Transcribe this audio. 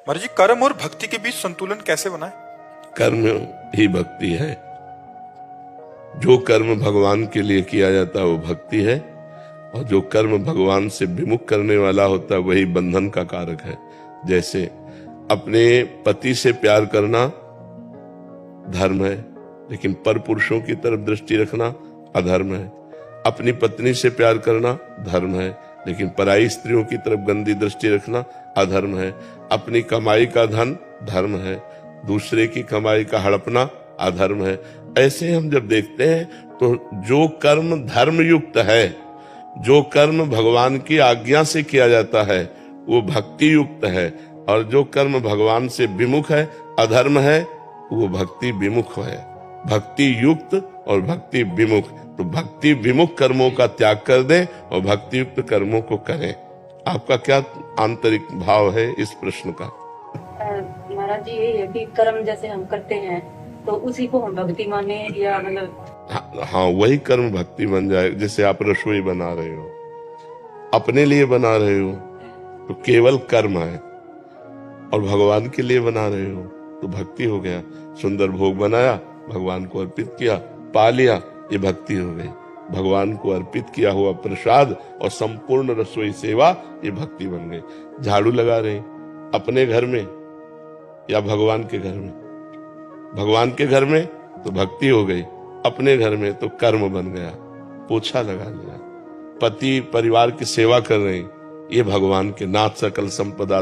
महाराज जी, कर्म और भक्ति के बीच संतुलन कैसे बनाए? कर्म ही भक्ति है। जो कर्म भगवान के लिए किया जाता है वो भक्ति है, और जो कर्म भगवान से विमुख करने वाला होता है वही बंधन का कारक है। जैसे अपने पति से प्यार करना धर्म है, लेकिन पर पुरुषों की तरफ दृष्टि रखना अधर्म है। अपनी पत्नी से प्यार करना धर्म है, लेकिन पराई स्त्रियों की तरफ गंदी दृष्टि रखना अधर्म है। अपनी कमाई का धन धर्म है, दूसरे की कमाई का हड़पना अधर्म है। ऐसे हम जब देखते हैं तो जो कर्म धर्म युक्त है, जो कर्म भगवान की आज्ञा से किया जाता है वो भक्ति युक्त है, और जो कर्म भगवान से विमुख है अधर्म है वो भक्ति विमुख है। भक्ति युक्त और भक्ति विमुख, तो भक्ति विमुख कर्मों का त्याग कर दें और भक्ति युक्त कर्मों को करें। आपका क्या आंतरिक भाव है इस प्रश्न का? महाराज जी, ये है कि कर्म जैसे हम करते हैं तो उसी को हम भक्ति माने, या मतलब हाँ, वही कर्म भक्ति बन जाए। जैसे आप रसोई बना रहे हो, अपने लिए बना रहे हो तो केवल कर्म है, और भगवान के लिए बना रहे हो तो भक्ति हो गया। सुंदर भोग बनाया, भगवान को अर्पित किया, पा लिया, ये भक्ति हो गई। भगवान को अर्पित किया हुआ प्रसाद और संपूर्ण रसोई सेवा ये भक्ति बन गई। झाड़ू लगा रहे अपने घर में या भगवान के घर में? भगवान के घर में तो भक्ति हो गई, अपने घर में तो कर्म बन गया, पोछा लगा लिया। पति परिवार की सेवा कर रहे, ये भगवान के नाथ सकल संपदा